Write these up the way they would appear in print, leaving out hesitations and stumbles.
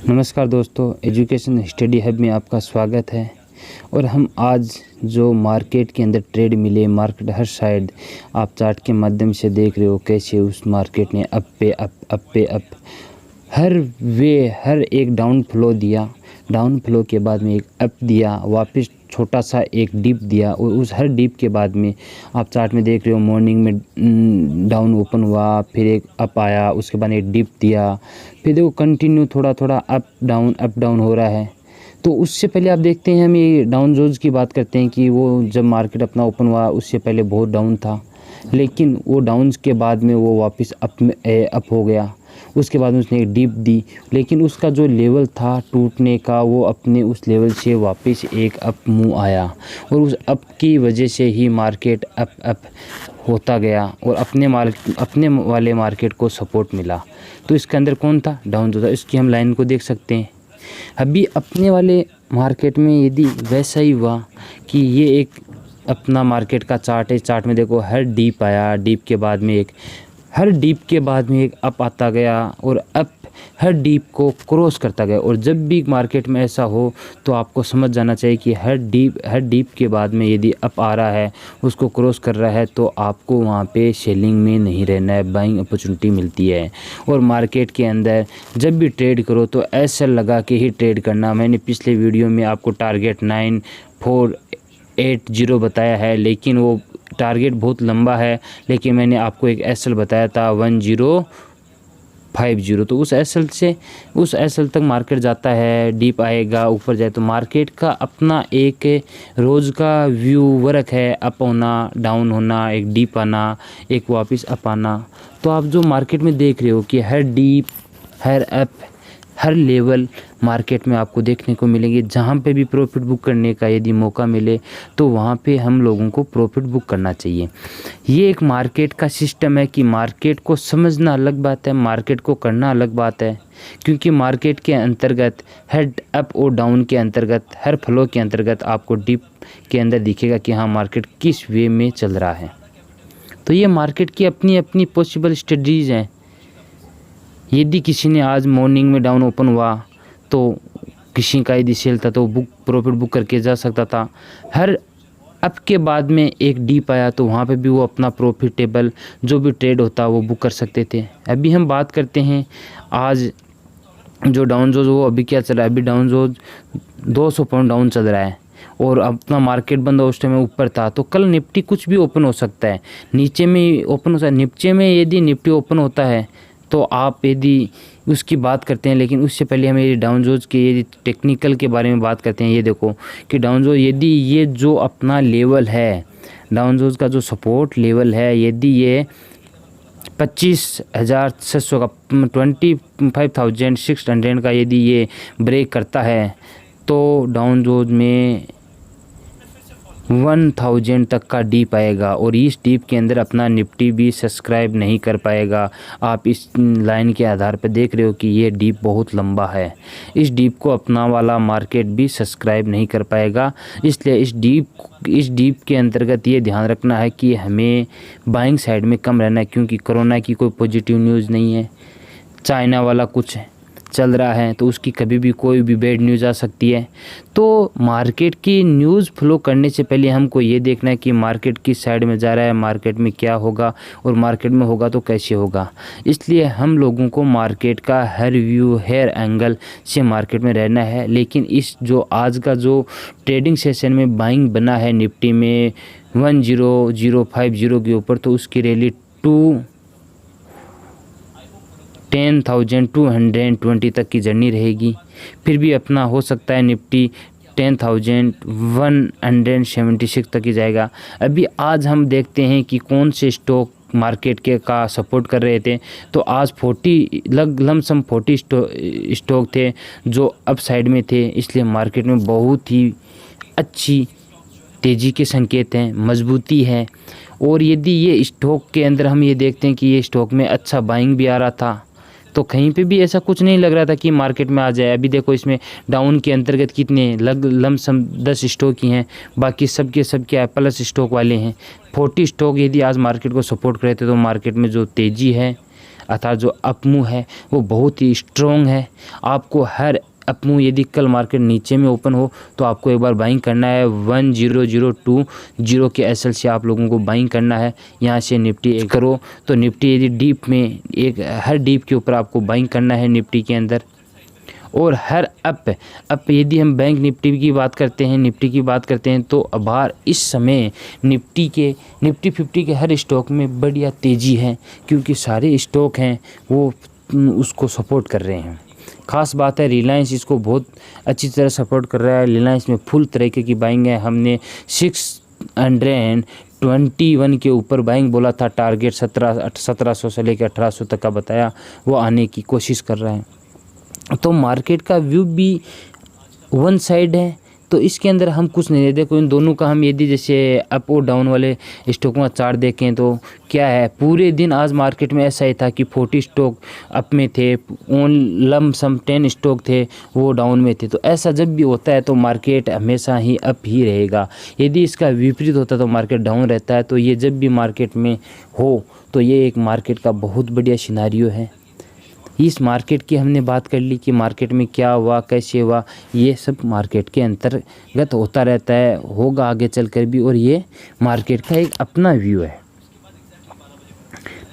नमस्कार दोस्तों, education study hub में आपका स्वागत है। और हम आज जो मार्केट के अंदर ट्रेड मिले, मार्केट हर साइड आप चार्ट के माध्यम से देख रहे हो कैसे उस मार्केट ने अप पे अप हर एक डाउन फ्लो दिया, डाउन फ्लो के बाद में एक अप दिया, वापस छोटा सा एक डिप दिया और उस हर डिप के बाद में आप चार्ट में देख रहे हो मॉर्निंग में डाउन ओपन हुआ, फिर एक अप आया, उसके बाद एक डिप दिया, फिर देखो कंटिन्यू थोड़ा थोड़ा अप डाउन हो रहा है। तो उससे पहले आप देखते हैं, हम ये डाउन जोन्स की बात करते हैं कि वो जब मार्केट अपना ओपन हुआ उससे पहले बहुत डाउन था, लेकिन वो डाउन्स के बाद में वो वापस अप हो गया। उसके बाद उसने एक डिप दी, लेकिन उसका जो लेवल था टूटने का वो अपने उस लेवल से वापस एक अप मूव आया और उस अप की वजह से ही मार्केट अप होता गया और अपने वाले मार्केट को सपोर्ट मिला। तो इसके अंदर कौन था? डाउन जो था। इसकी हम लाइन को देख सकते हैं। अभी अपने वाले मार्केट में यदि वैसा ही हुआ कि ये एक अपना मार्केट का चार्ट है, चार्ट में देखो हर डीप आया, डीप के बाद में एक अप आता गया और अप हर डीप को क्रॉस करता गया। और जब भी मार्केट में ऐसा हो तो आपको समझ जाना चाहिए कि हर डीप के बाद में यदि अप आ रहा है, उसको क्रॉस कर रहा है, तो आपको वहाँ पे सेलिंग में नहीं रहना है, बाइंग अपॉर्चुनिटी मिलती है। और मार्केट के अंदर जब भी ट्रेड करो तो ऐसा लगा के ही ट्रेड करना। मैंने पिछले वीडियो में आपको टारगेट 9480 बताया है, लेकिन वो टारगेट बहुत लंबा है, लेकिन मैंने आपको एक एसएल बताया था 1050। तो उस एसएल तक मार्केट जाता है, डीप आएगा, ऊपर जाए। तो मार्केट का अपना एक रोज़ का व्यू वर्क है, अप होना, डाउन होना, एक डीप आना, एक वापस अप आना। तो आप जो मार्केट में देख रहे हो कि हर डीप, हर अप, हर लेवल मार्केट में आपको देखने को मिलेंगे। जहाँ पे भी प्रॉफिट बुक करने का यदि मौका मिले तो वहाँ पे हम लोगों को प्रॉफिट बुक करना चाहिए। ये एक मार्केट का सिस्टम है कि मार्केट को समझना अलग बात है, मार्केट को करना अलग बात है। क्योंकि मार्केट के अंतर्गत हर अप और डाउन के अंतर्गत, हर फ्लो के अंतर्गत आपको डिप के अंदर दिखेगा कि हाँ मार्केट किस वे में चल रहा है। तो ये मार्केट की अपनी अपनी पॉसिबल स्टडीज़ हैं। यदि किसी ने आज मॉर्निंग में डाउन ओपन हुआ तो किसी का यदि सेल था तो प्रॉफिट बुक करके जा सकता था। हर अप के बाद में एक डीप आया तो वहाँ पे भी वो अपना प्रॉफिटेबल जो भी ट्रेड होता वो बुक कर सकते थे। अभी हम बात करते हैं आज जो डाउन जोज, वो अभी क्या चल रहा है? अभी डाउन जोज 200 पॉइंट डाउन चल रहा है और अपना मार्केट बंद उस टाइम में ऊपर था। तो कल निफ्टी कुछ भी ओपन हो सकता है, नीचे में ओपन हो सकता है। नीचे में यदि निफ्टी ओपन होता है तो आप यदि उसकी बात करते हैं, लेकिन उससे पहले हमें ये डाउन जोज के यदि टेक्निकल के बारे में बात करते हैं। ये देखो कि डाउन जोज यदि ये जो अपना लेवल है, डाउन जोज का जो सपोर्ट लेवल है, यदि ये 25,600 का, 25,600 का यदि ये ब्रेक करता है तो डाउन जोज में 1000 तक का डीप आएगा और इस डीप के अंदर अपना निफ्टी भी सब्सक्राइब नहीं कर पाएगा। आप इस लाइन के आधार पर देख रहे हो कि ये डीप बहुत लंबा है, इस डीप को अपना वाला मार्केट भी सब्सक्राइब नहीं कर पाएगा। इसलिए इस डीप के अंतर्गत ये ध्यान रखना है कि हमें बाइंग साइड में कम रहना है, क्योंकि कोरोना की कोई पॉजिटिव न्यूज़ नहीं है। चाइना वाला कुछ चल रहा है तो उसकी कभी भी कोई भी बैड न्यूज़ आ सकती है। तो मार्केट की न्यूज़ फ्लो करने से पहले हमको ये देखना है कि मार्केट किस साइड में जा रहा है, मार्केट में क्या होगा और मार्केट में होगा तो कैसे होगा। इसलिए हम लोगों को मार्केट का हर व्यू, हर एंगल से मार्केट में रहना है। लेकिन इस जो आज का जो ट्रेडिंग सेशन में बाइंग बना है निफ्टी में 10050 के ऊपर, तो उसकी रैली 10,220 तक की जर्नी रहेगी। फिर भी अपना हो सकता है निफ्टी 10,176 तक ही जाएगा। अभी आज हम देखते हैं कि कौन से स्टॉक मार्केट के का सपोर्ट कर रहे थे। तो आज 40 स्टॉक थे जो अप साइड में थे। इसलिए मार्केट में बहुत ही अच्छी तेज़ी के संकेत हैं, मजबूती है। और यदि ये स्टॉक के अंदर हम ये देखते हैं कि ये स्टॉक में अच्छा बाइंग भी आ रहा था, तो कहीं पे भी ऐसा कुछ नहीं लग रहा था कि मार्केट में आ जाए। अभी देखो इसमें डाउन के अंतर्गत कितने लमसम 10 स्टॉक ही हैं, बाकी सबके प्लस स्टॉक वाले हैं। 40 स्टॉक यदि आज मार्केट को सपोर्ट कर रहे थे, तो मार्केट में जो तेज़ी है अर्थात जो अप मूव है वो बहुत ही स्ट्रॉन्ग है। आपको हर अप मूव यदि कल मार्केट नीचे में ओपन हो तो आपको एक बार बाइंग करना है। 10,020 के एसएल से आप लोगों को बाइंग करना है। यहाँ से निफ्टी एक करो तो निफ्टी यदि डीप में एक हर डीप के ऊपर आपको बाइंग करना है निफ्टी के अंदर। और हर अप यदि हम बैंक निफ्टी की बात करते हैं, निफ्टी की बात करते हैं तो बाहर इस समय निफ्टी 50 के हर स्टॉक में बढ़िया तेज़ी है, क्योंकि सारे स्टॉक हैं वो उसको सपोर्ट कर रहे हैं। ख़ास बात है रिलायंस इसको बहुत अच्छी तरह सपोर्ट कर रहा है। रिलायंस में फुल तरीके की बाइंग है। हमने 621 के ऊपर बाइंग बोला था, टारगेट 1700 से लेकर 1800 तक का बताया, वो आने की कोशिश कर रहा है। तो मार्केट का व्यू भी वन साइड है, तो इसके अंदर हम कुछ नहीं देखो इन दोनों का। हम यदि जैसे अप और डाउन वाले स्टॉकों का चार्ट देखें तो क्या है, पूरे दिन आज मार्केट में ऐसा ही था कि 40 स्टॉक अप में थे, लम सम 10 स्टॉक थे वो डाउन में थे। तो ऐसा जब भी होता है तो मार्केट हमेशा ही अप ही रहेगा। यदि इसका विपरीत होता तो मार्केट डाउन रहता है। तो ये जब भी मार्केट में हो तो ये एक मार्केट का बहुत बढ़िया सिनारियो है। इस मार्केट की हमने बात कर ली कि मार्केट में क्या हुआ, कैसे हुआ, ये सब मार्केट के अंतर्गत होता रहता है, होगा आगे चलकर भी। और ये मार्केट का एक अपना व्यू है।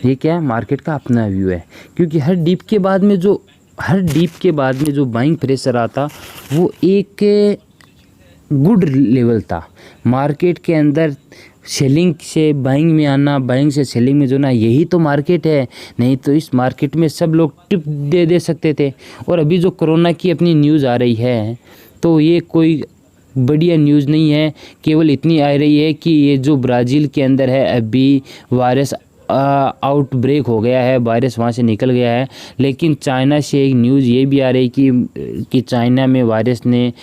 ये क्या है, मार्केट का अपना व्यू है, क्योंकि हर डीप के बाद में जो बाइंग प्रेशर आता वो एक गुड लेवल था। मार्केट के अंदर सेलिंग से बाइंग में आना, बाइंग से सेलिंग में जो ना, यही तो मार्केट है। नहीं तो इस मार्केट में सब लोग टिप दे सकते थे। और अभी जो कोरोना की अपनी न्यूज़ आ रही है तो ये कोई बढ़िया न्यूज़ नहीं है। केवल इतनी आ रही है कि ये जो ब्राज़ील के अंदर है अभी वायरस आउटब्रेक हो गया है, वायरस वहाँ से निकल गया है। लेकिन चाइना से एक न्यूज़ ये भी आ रही कि चाइना में वायरस ने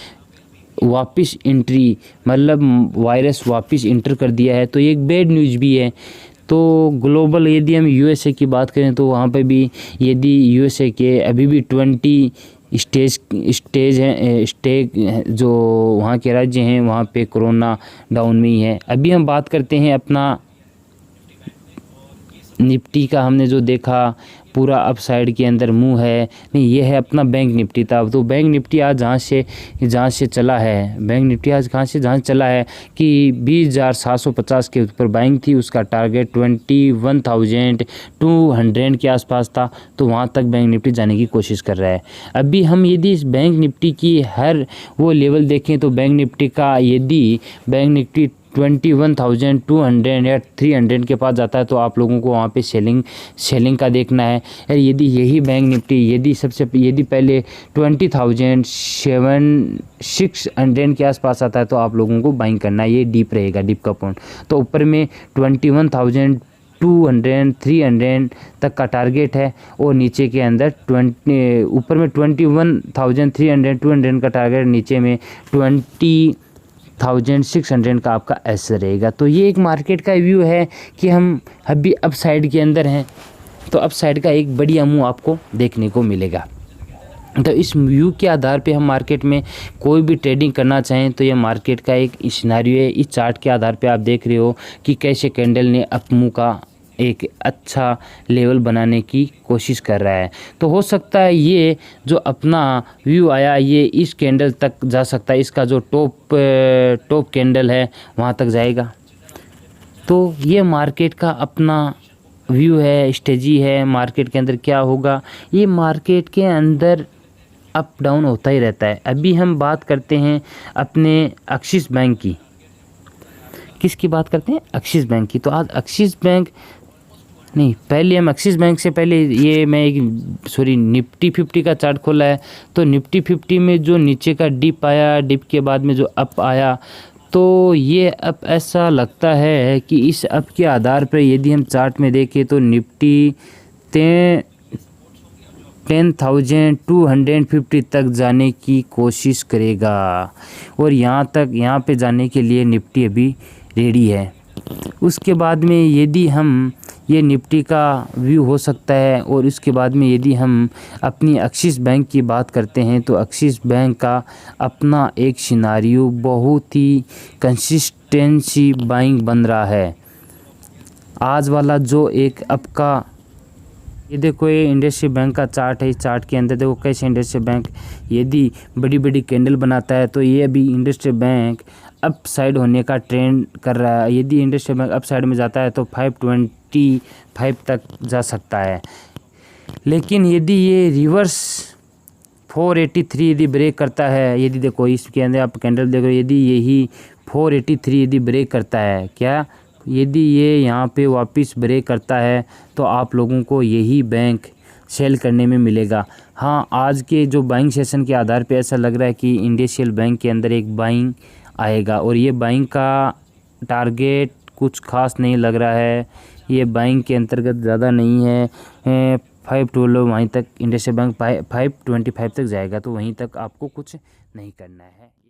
वापस एंट्री, मतलब वायरस वापस इंटर कर दिया है। तो ये एक बैड न्यूज़ भी है। तो ग्लोबल यदि हम यूएसए की बात करें तो वहाँ पे भी यदि यूएसए के अभी भी 20 स्टेज जो वहाँ के राज्य हैं वहाँ पे कोरोना डाउन में ही है। अभी हम बात करते हैं अपना निफ्टी का। हमने जो देखा पूरा अप साइड के अंदर मुंह है, नहीं ये है अपना बैंक निफ्टी था। तो बैंक निफ्टी आज जहाँ से चला है, बैंक निफ्टी आज जहाँ से चला है कि 20,750 के ऊपर बाइंग थी, उसका टारगेट 21,200 के आसपास था। तो वहाँ तक बैंक निफ्टी जाने की कोशिश कर रहा है। अभी हम यदि इस बैंक निफ्टी की हर वो लेवल देखें तो बैंक निफ्टी का यदि बैंक निफ्टी 21,200 या 300 के पास जाता है तो आप लोगों को वहाँ पे सेलिंग का देखना है। यार यदि यही बैंक निफ्टी यदि पहले 20,600 के आसपास आता है तो आप लोगों को बाइंग करना है। ये डीप रहेगा, डीप का पॉइंट। तो ऊपर में 21,200 300 तक का टारगेट है और नीचे के अंदर ऊपर में 21,300 200 का टारगेट, नीचे में 20,600 का आपका ऐसे रहेगा। तो ये एक मार्केट का व्यू है कि हम अभी अप साइड के अंदर हैं। तो अप साइड का एक बढ़िया मुंह आपको देखने को मिलेगा। तो इस व्यू के आधार पे हम मार्केट में कोई भी ट्रेडिंग करना चाहें तो ये मार्केट का एक सिनेरियो है। इस चार्ट के आधार पे आप देख रहे हो कि कैसे कैंडल ने अप मूव का एक अच्छा लेवल बनाने की कोशिश कर रहा है। तो हो सकता है ये जो अपना व्यू आया ये इस कैंडल तक जा सकता है, इसका जो टॉप कैंडल है वहाँ तक जाएगा। तो ये मार्केट का अपना व्यू है, स्ट्रेटजी है। मार्केट के अंदर क्या होगा, ये मार्केट के अंदर अप डाउन होता ही रहता है। अभी हम बात करते हैं अपने एक्सिस बैंक की। किसकी बात करते हैं, एक्सिस बैंक की। तो आज एक्सिस बैंक नहीं, पहले हम एक्सिस बैंक से पहले ये मैं निफ्टी 50 का चार्ट खोला है। तो निफ्टी 50 में जो नीचे का डिप आया, डिप के बाद में जो अप आया, तो ये अप ऐसा लगता है कि इस अप के आधार पर यदि हम चार्ट में देखें तो निफ्टी 10,250 तक जाने की कोशिश करेगा। और यहाँ पे जाने के लिए निफ्टी अभी रेडी है। उसके बाद में यदि हम ये निफ्टी का व्यू हो सकता है। और उसके बाद में यदि हम अपनी एक्सिस बैंक की बात करते हैं तो एक्सिस बैंक का अपना एक सिनारियो बहुत ही कंसिस्टेंसी बाइंग बन रहा है। आज वाला जो एक अप का ये देखो ये इंडस्ट्रियल बैंक का चार्ट है। इस चार्ट के अंदर देखो कैसे इंडस्ट्रियल बैंक यदि बड़ी बड़ी कैंडल बनाता है तो ये अभी इंडस्ट्रियल बैंक अप साइड होने का ट्रेंड कर रहा है। यदि इंडस्ट्रियल बैंक अप साइड में जाता है तो 525 तक जा सकता है। लेकिन यदि ये रिवर्स 483 यदि ब्रेक करता है, यदि देखो इसके अंदर आप कैंडल देखो, यदि यही 483 यदि ब्रेक करता है, क्या यदि ये यहाँ पे वापस ब्रेक करता है तो आप लोगों को यही बैंक सेल करने में मिलेगा। हाँ, आज के जो बाइंग सेशन के आधार पे ऐसा लग रहा है कि इंडस्ट्रियल बैंक के अंदर एक बाइंग आएगा और ये बाइंग का टारगेट कुछ खास नहीं लग रहा है। ये बाइंग के अंतर्गत ज़्यादा नहीं है। 512 वहीं तक इंडस्ट्रियल बैंक 525 तक जाएगा, तो वहीं तक आपको कुछ नहीं करना है।